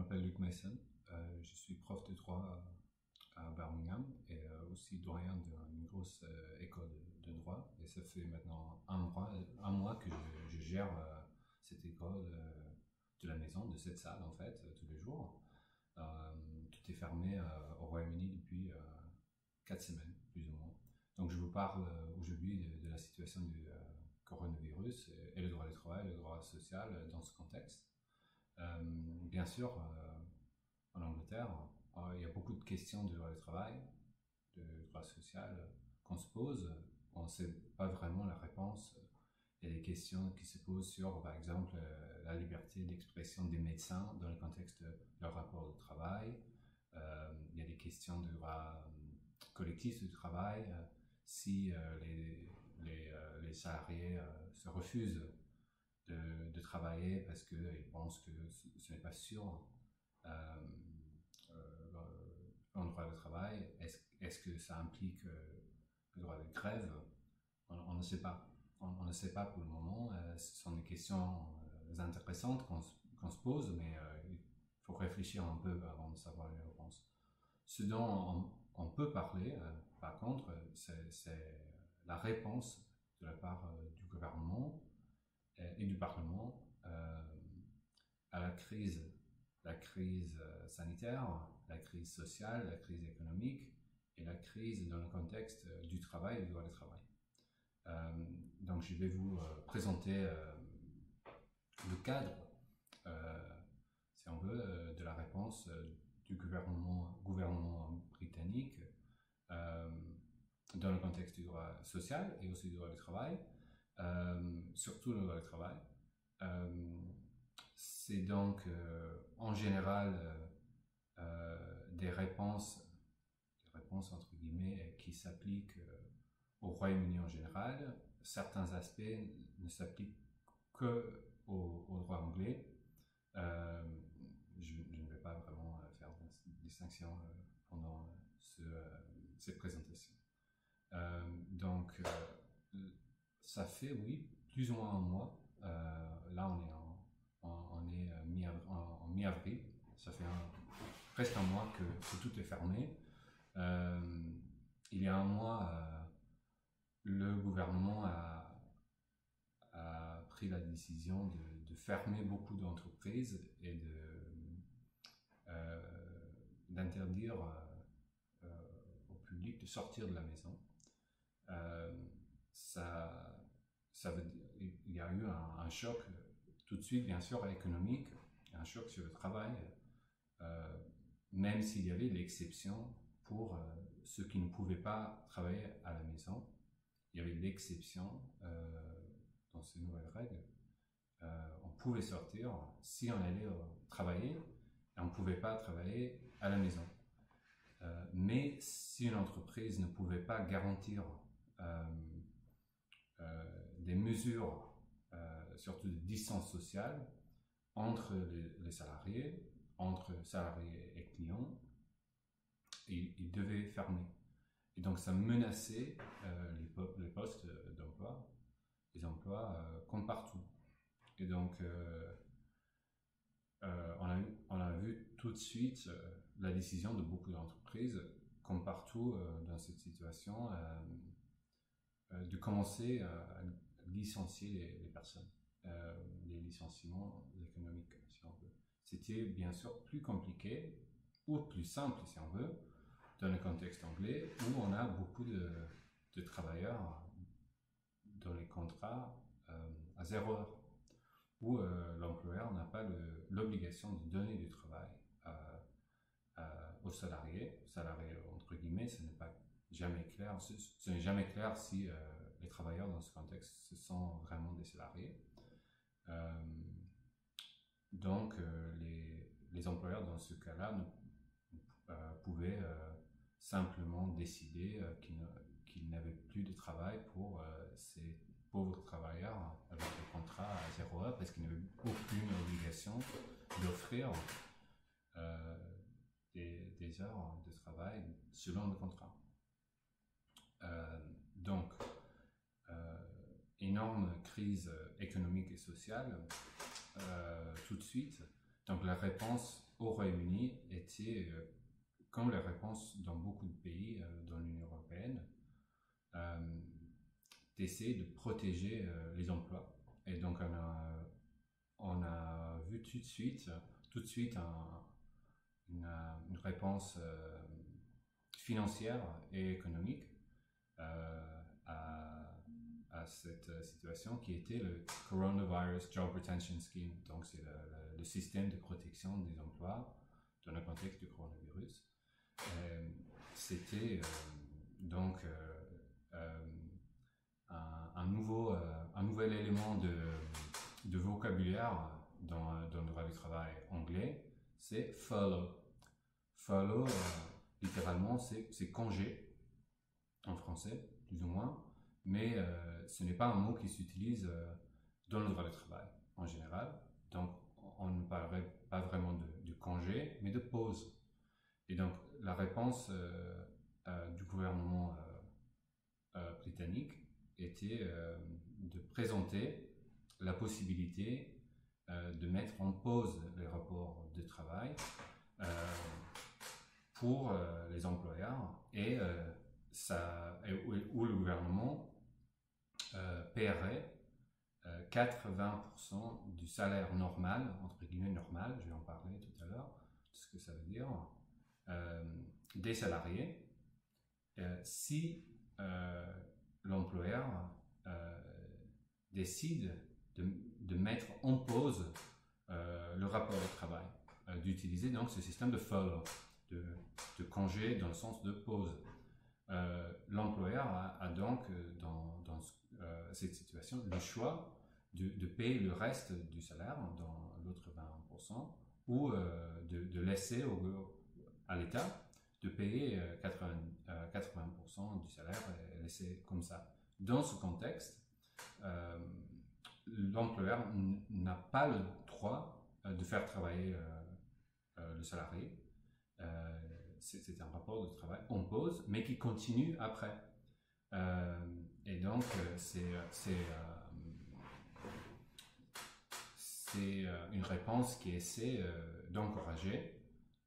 m'appelle Luc Mason, je suis prof de droit à Birmingham et aussi doyen d'une grosse école de droit. Et ça fait maintenant un mois que je gère cette école de la maison, de cette salle en fait, tous les jours. Tout est fermé au Royaume-Uni depuis 4 semaines, plus ou moins. Donc je vous parle aujourd'hui de la situation du coronavirus et le droit du travail, le droit social dans ce contexte. Bien sûr, en Angleterre, il y a beaucoup de questions de droit du travail, de droit social qu'on se pose. On ne sait pas vraiment la réponse. Il y a des questions qui se posent sur, par exemple, la liberté d'expression des médecins dans le contexte de leur rapport de travail. Il y a des questions de droit collectif du travail. Si les salariés se refusent de travailler parce qu'ils pensent que ce n'est pas sûr en droit de travail, est-ce que ça implique le droit de grève? On ne sait pas. On ne sait pas pour le moment. Ce sont des questions intéressantes qu'on se pose, mais il faut réfléchir un peu avant de savoir les réponses. Ce dont on peut parler, par contre, c'est la réponse de la part du gouvernement et du Parlement à la crise sanitaire, la crise sociale, la crise économique et la crise dans le contexte du travail et du droit du travail. Donc je vais vous présenter le cadre, si on veut, de la réponse du gouvernement britannique dans le contexte du droit social et aussi du droit du travail. Surtout le droit du travail. C'est donc en général des réponses entre guillemets qui s'appliquent au Royaume-Uni en général. Certains aspects ne s'appliquent que au droit anglais. Je ne vais pas vraiment faire de distinction pendant cette présentation. Donc ça fait, oui, plus ou moins un mois. Là, on est en mi-avril. Ça fait presque un mois que tout est fermé. Il y a un mois, le gouvernement a pris la décision de fermer beaucoup d'entreprises et d'interdire au public de sortir de la maison. Ça veut dire, il y a eu un choc tout de suite, bien sûr, économique, un choc sur le travail, même s'il y avait l'exception pour ceux qui ne pouvaient pas travailler à la maison. Il y avait l'exception dans ces nouvelles règles. On pouvait sortir si on allait travailler, et on ne pouvait pas travailler à la maison. Mais si une entreprise ne pouvait pas garantir des mesures, surtout de distance sociale, entre les salariés, entre salariés et clients, ils devaient fermer. Et donc ça menaçait les postes d'emploi, les emplois comme partout. Et donc on a vu tout de suite la décision de beaucoup d'entreprises, comme partout dans cette situation, de commencer à licencier les personnes, les licenciements économiques, si on veut. C'était bien sûr plus compliqué, ou plus simple, si on veut, dans le contexte anglais, où on a beaucoup de travailleurs dans les contrats à 0 heure, où l'employeur n'a pas l'obligation de donner du travail aux salariés. Salariés, entre guillemets, ce n'est pas jamais clair. Ce n'est jamais clair si les travailleurs dans ce contexte ce sont vraiment des salariés. Donc les employeurs dans ce cas-là pouvaient simplement décider qu'ils n'avaient plus de travail pour ces pauvres travailleurs avec le contrat à 0 heure parce qu'ils n'avaient aucune obligation d'offrir des heures de travail selon le contrat. Donc, énorme crise économique et sociale tout de suite. Donc la réponse au Royaume-Uni était, comme la réponse dans beaucoup de pays dans l'Union européenne, d'essayer de protéger les emplois. Et donc on a vu tout de suite une réponse financière et économique à cette situation qui était le Coronavirus Job Retention Scheme. Donc c'est le système de protection des emplois dans le contexte du coronavirus. C'était donc un nouvel élément de vocabulaire dans le droit du travail anglais, c'est furlough. Furlough, littéralement, c'est congé en français, plus ou moins, mais ce n'est pas un mot qui s'utilise dans le droit du travail en général. Donc, on ne parlerait pas vraiment de congé, mais de pause. Et donc, la réponse du gouvernement britannique était de présenter la possibilité de mettre en pause les rapports de travail pour les employeurs et où le gouvernement paierait 80% du salaire normal, entre guillemets normal, je vais en parler tout à l'heure, de ce que ça veut dire, des salariés si l'employeur décide de mettre en pause le rapport de travail, d'utiliser donc ce système de furlough, de congé dans le sens de pause. L'employeur a donc dans cette situation le choix de payer le reste du salaire, dans l'autre 20%, ou de laisser à l'État de payer 80% du salaire et laisser comme ça. Dans ce contexte, l'employeur n'a pas le droit de faire travailler le salarié. C'est un rapport de travail en pause, mais qui continue après. Et donc, c'est une réponse qui essaie d'encourager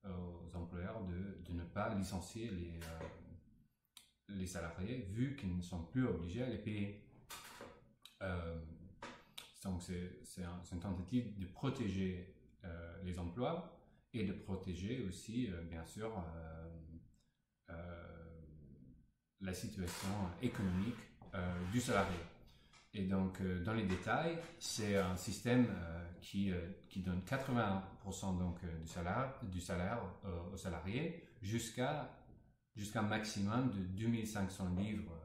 aux employeurs de ne pas licencier les salariés, vu qu'ils ne sont plus obligés à les payer. Donc, c'est une tentative de protéger les emplois et de protéger aussi, bien sûr, la situation économique du salarié. Et donc, dans les détails, c'est un système qui donne 80% donc, du salaire aux salariés jusqu'à un maximum de 2500 livres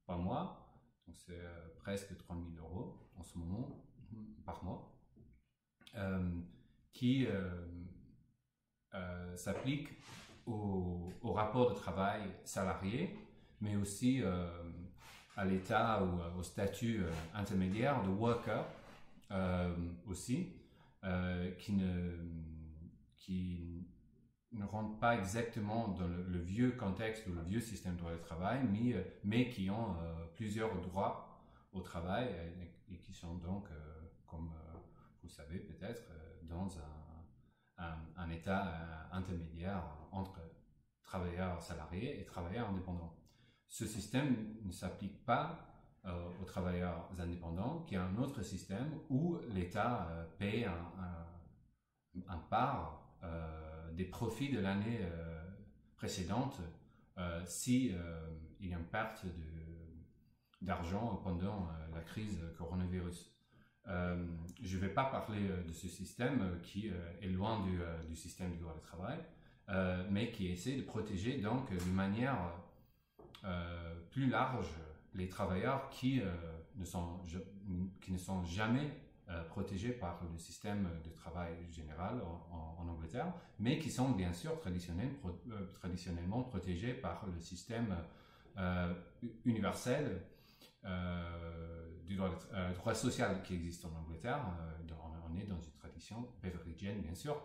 par mois. Donc, c'est presque 3000 € en ce moment, par mois, qui s'applique au rapport de travail salarié, mais aussi à l'état ou au statut intermédiaire de worker aussi, qui ne rentrent pas exactement dans le vieux contexte ou le vieux système de droit du travail, mais qui ont plusieurs droits au travail et qui sont donc, comme vous savez peut-être, dans un état intermédiaire entre travailleurs salariés et travailleurs indépendants. Ce système ne s'applique pas aux travailleurs indépendants, qui est un autre système où l'État paie un part des profits de l'année précédente si il y a une perte d'argent pendant la crise coronavirus. Je ne vais pas parler de ce système qui est loin du système du droit du travail, mais qui essaie de protéger donc d'une manière plus large les travailleurs qui ne sont jamais protégés par le système de travail général en Angleterre, mais qui sont bien sûr traditionnellement protégés par le système universel du droit social qui existe en Angleterre. On est dans une tradition beveridgienne, bien sûr,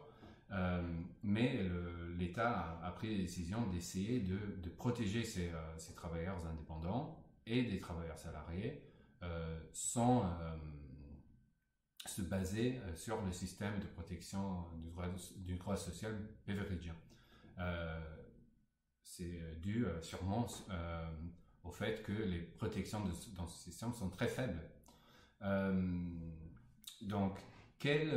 mais l'État a pris la décision d'essayer de protéger ces travailleurs indépendants et des travailleurs salariés sans se baser sur le système de protection du droit social beveridgien. C'est dû sûrement au fait que les protections dans ce système sont très faibles. Donc, quels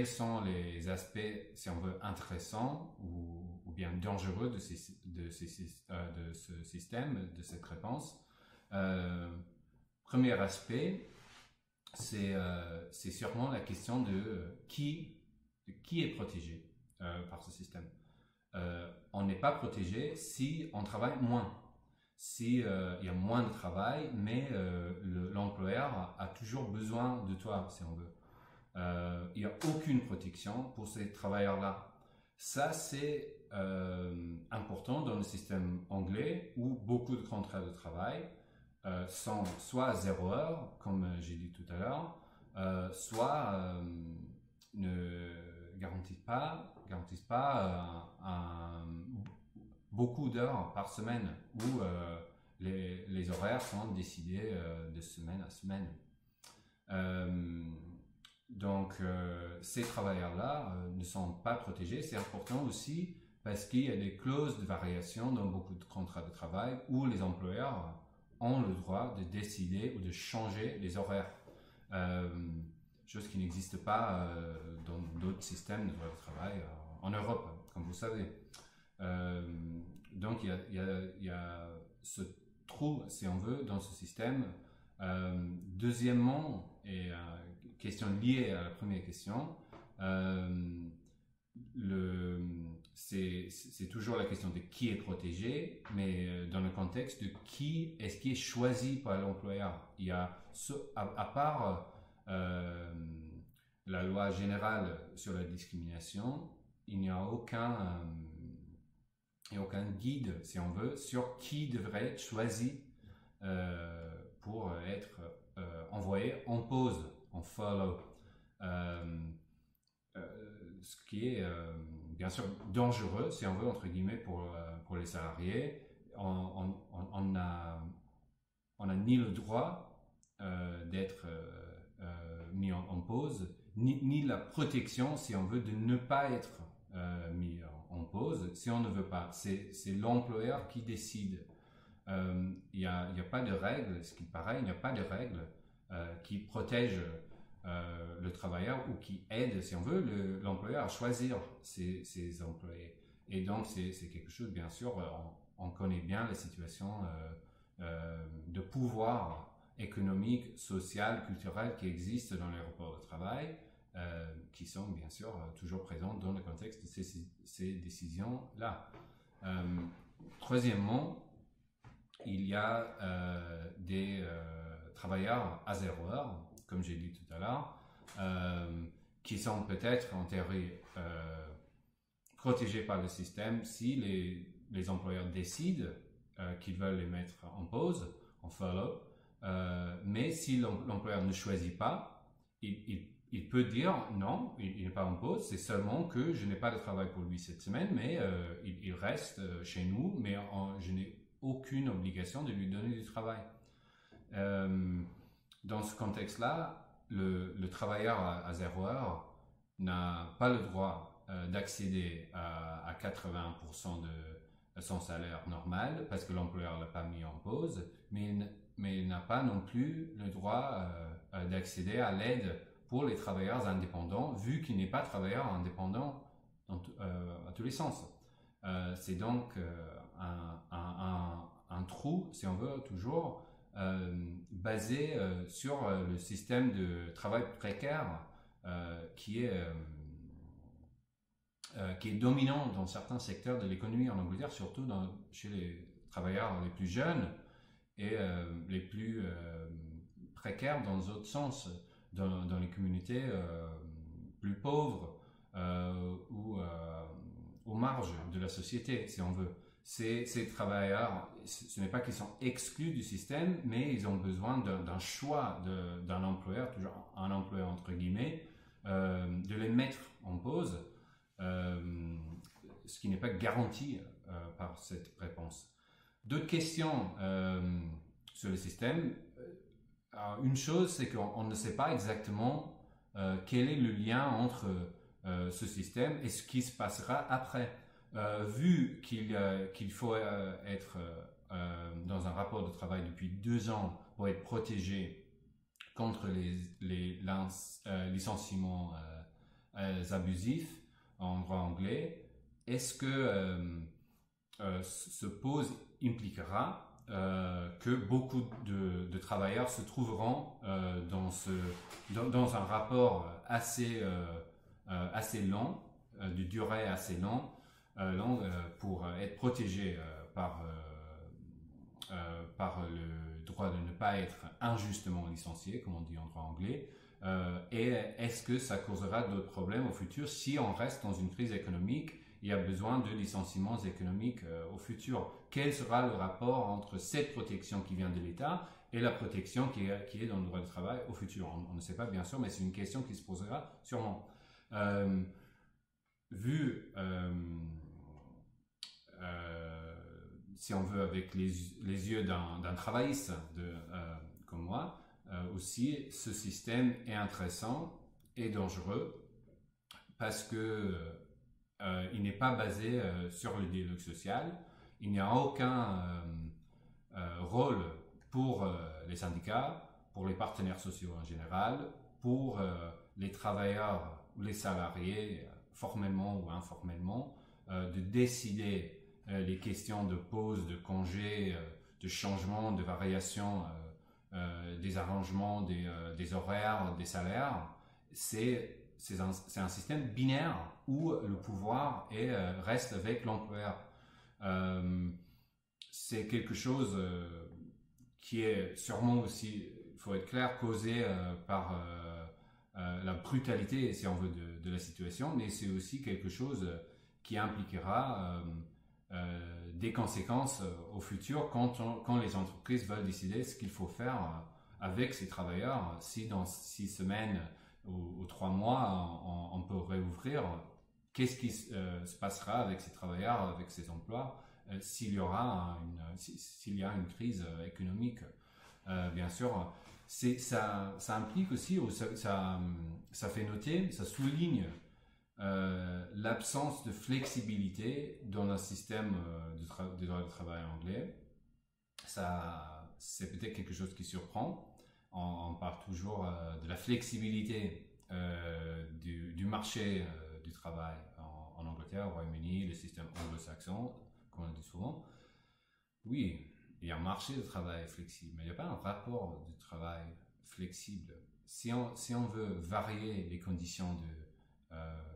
sont les aspects, si on veut, intéressants ou bien dangereux de ce système, de cette réponse? Premier aspect, c'est sûrement la question de qui est protégé par ce système. On n'est pas protégé si on travaille moins. Si il y a moins de travail, mais l'employeur a toujours besoin de toi, si on veut. Il n'y a aucune protection pour ces travailleurs-là. Ça, c'est important dans le système anglais où beaucoup de contrats de travail sont soit à 0 heure, comme j'ai dit tout à l'heure, soit ne garantissent pas beaucoup d'heures par semaine, où les horaires sont décidés de semaine à semaine. Donc, ces travailleurs-là ne sont pas protégés. C'est important aussi parce qu'il y a des clauses de variation dans beaucoup de contrats de travail où les employeurs ont le droit de décider ou de changer les horaires. Chose qui n'existe pas dans d'autres systèmes de droit de travail en Europe, comme vous savez. Donc, il y a ce trou, si on veut, dans ce système. Deuxièmement, et question liée à la première question, c'est toujours la question de qui est protégé, mais dans le contexte de qui est choisi par l'employeur. Il y a, à part la loi générale sur la discrimination, il n'y a aucun guide, si on veut, sur qui devrait être choisi pour être envoyé en pause, en follow. Ce qui est bien sûr dangereux, si on veut, entre guillemets, pour les salariés. On n'a ni le droit d'être mis en pause, ni la protection, si on veut, de ne pas être mis en pause, si on ne veut pas. C'est l'employeur qui décide. Il n'y a pas de règles, ce qui paraît, il n'y a pas de règles qui protègent le travailleur ou qui aident, si on veut, l'employeur à choisir ses employés. Et donc, c'est quelque chose, bien sûr, on connaît bien la situation de pouvoir économique, social, culturel qui existe dans les rapports de travail, qui sont, bien sûr, toujours présents dans le contexte de ces décisions-là. Troisièmement, il y a des travailleurs à 0 heure, comme j'ai dit tout à l'heure, qui sont peut-être en théorie protégés par le système si les employeurs décident qu'ils veulent les mettre en pause, en follow, mais si l'employeur ne choisit pas, il peut dire non, il n'est pas en pause, c'est seulement que je n'ai pas de travail pour lui cette semaine, mais il reste chez nous, mais je n'ai aucune obligation de lui donner du travail. Dans ce contexte-là, le travailleur à 0 heure n'a pas le droit d'accéder à 80% de son salaire normal parce que l'employeur ne l'a pas mis en pause, mais il n'a pas non plus le droit d'accéder à l'aide pour les travailleurs indépendants, vu qu'il n'est pas travailleur indépendant à tous les sens. C'est donc un trou, si on veut, toujours basé sur le système de travail précaire qui est dominant dans certains secteurs de l'économie en Angleterre, surtout chez les travailleurs les plus jeunes et les plus précaires dans d'autres sens, dans les communautés plus pauvres ou aux marges de la société, si on veut. Ces travailleurs, ce n'est pas qu'ils sont exclus du système, mais ils ont besoin d'un choix d'un employeur, toujours un employeur entre guillemets, de les mettre en pause, ce qui n'est pas garanti par cette réponse. D'autres questions sur le système. Alors, une chose, c'est qu'on ne sait pas exactement quel est le lien entre ce système et ce qui se passera après. Vu qu'il faut être dans un rapport de travail depuis 2 ans pour être protégé contre les licenciements abusifs en droit anglais, est-ce que ce pause impliquera que beaucoup de travailleurs se trouveront dans un rapport assez long, de durée assez long, pour être protégés par le droit de ne pas être injustement licencié, comme on dit en droit anglais. Et est-ce que ça causera d'autres problèmes au futur si on reste dans une crise économique? Il y a besoin de licenciements économiques au futur. Quel sera le rapport entre cette protection qui vient de l'État et la protection qui est dans le droit du travail au futur? On ne sait pas bien sûr, mais c'est une question qui se posera sûrement. Vu, si on veut, avec les yeux d'un travailliste comme moi, aussi, ce système est intéressant et dangereux parce que il n'est pas basé sur le dialogue social. Il n'y a aucun rôle pour les syndicats, pour les partenaires sociaux en général, pour les travailleurs ou les salariés, formellement ou informellement, de décider les questions de pause, de congé, de changement, de variation des arrangements, des horaires, des salaires. C'est un système binaire où le pouvoir reste avec l'employeur. C'est quelque chose qui est sûrement aussi, il faut être clair, causé par la brutalité, si on veut, de la situation, mais c'est aussi quelque chose qui impliquera des conséquences au futur quand les entreprises veulent décider ce qu'il faut faire avec ces travailleurs. Si dans 6 semaines ou 3 mois on peut réouvrir, qu'est-ce qui se passera avec ces travailleurs, avec ces emplois, s'il y a une crise économique? Bien sûr, ça implique aussi, ou ça fait noter, ça souligne l'absence de flexibilité dans un système de droit du travail anglais. C'est peut-être quelque chose qui surprend. On parle toujours de la flexibilité du marché du travail en Angleterre, au Royaume-Uni, le système anglo-saxon, comme on le dit souvent. Oui, il y a un marché de travail flexible, mais il n'y a pas un rapport de travail flexible. Si on veut varier les conditions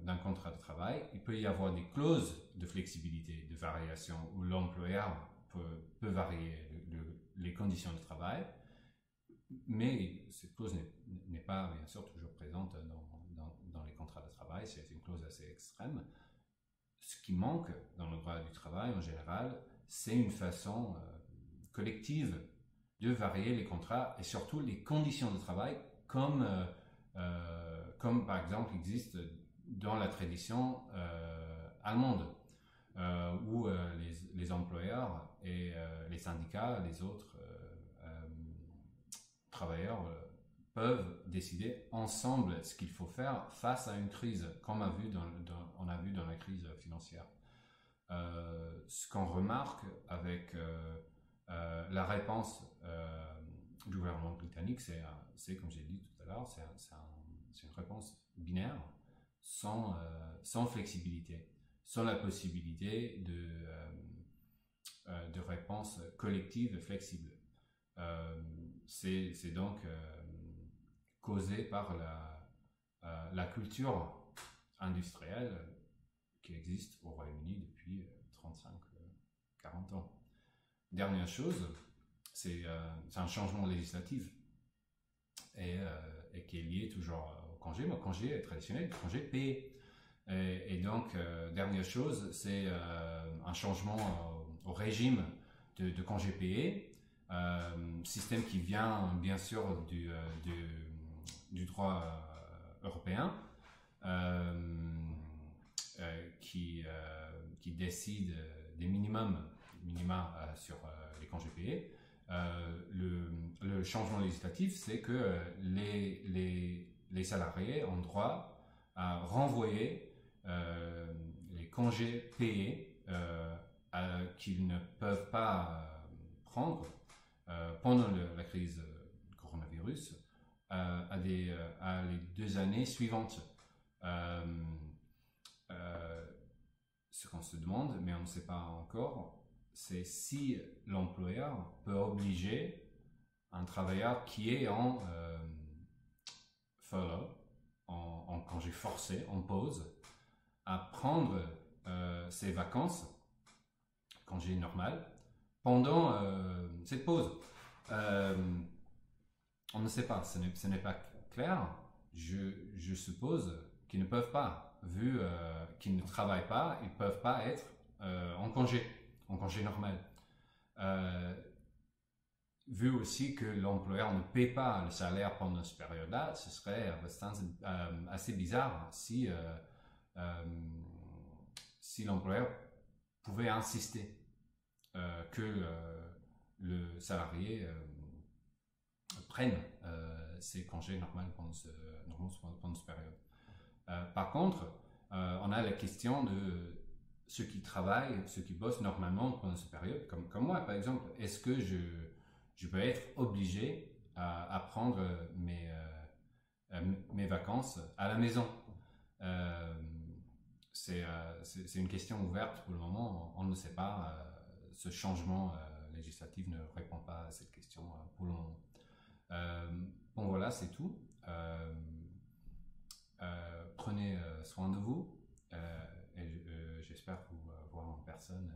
d'un contrat de travail, il peut y avoir des clauses de flexibilité, de variation, où l'employeur peut varier les conditions de travail, mais cette clause n'est pas bien sûr toujours présente dans les contrats de travail. C'est une clause assez extrême. Ce qui manque dans le droit du travail en général, c'est une façon collective de varier les contrats et surtout les conditions de travail comme par exemple existe dans la tradition allemande, où les employeurs et les syndicats, les autres travailleurs peuvent décider ensemble ce qu'il faut faire face à une crise, comme on a vu dans la crise financière. Ce qu'on remarque avec la réponse du gouvernement britannique, c'est comme j'ai dit tout à l'heure, c'est une réponse binaire, sans flexibilité, sans la possibilité de réponse collective et flexible. C'est donc causé par la culture industrielle qui existe au Royaume-Uni depuis 35-40 ans. Dernière chose, c'est un changement législatif et qui est lié toujours au congé, mais au congé traditionnel, au congé payé. Et donc, dernière chose, c'est un changement au régime de congé payé, système qui vient bien sûr du droit européen, qui décide des minima sur les congés payés. Le changement législatif, c'est que les salariés ont droit à renvoyer les congés payés qu'ils ne peuvent pas prendre pendant la crise du coronavirus à les 2 années suivantes. Ce qu'on se demande, mais on ne sait pas encore, c'est si l'employeur peut obliger un travailleur qui est en furlough, en congé forcé, en pause, à prendre ses vacances, congé normal, pendant cette pause. On ne sait pas, ce n'est pas clair. Je suppose qu'ils ne peuvent pas, vu qu'ils ne travaillent pas, ils ne peuvent pas être en congé normal. Vu aussi que l'employeur ne paie pas le salaire pendant cette période-là, ce serait assez bizarre si l'employeur pouvait insister que le salarié prenne ses congés normaux pendant cette période. Par contre, on a la question de ceux qui travaillent, ceux qui bossent normalement pendant cette période, comme moi par exemple. Est-ce que je peux être obligé à prendre mes vacances à la maison? C'est une question ouverte pour le moment, on ne sait pas. Ce changement législatif ne répond pas à cette question pour le moment. Bon voilà, c'est tout. Prenez soin de vous et j'espère vous voir en personne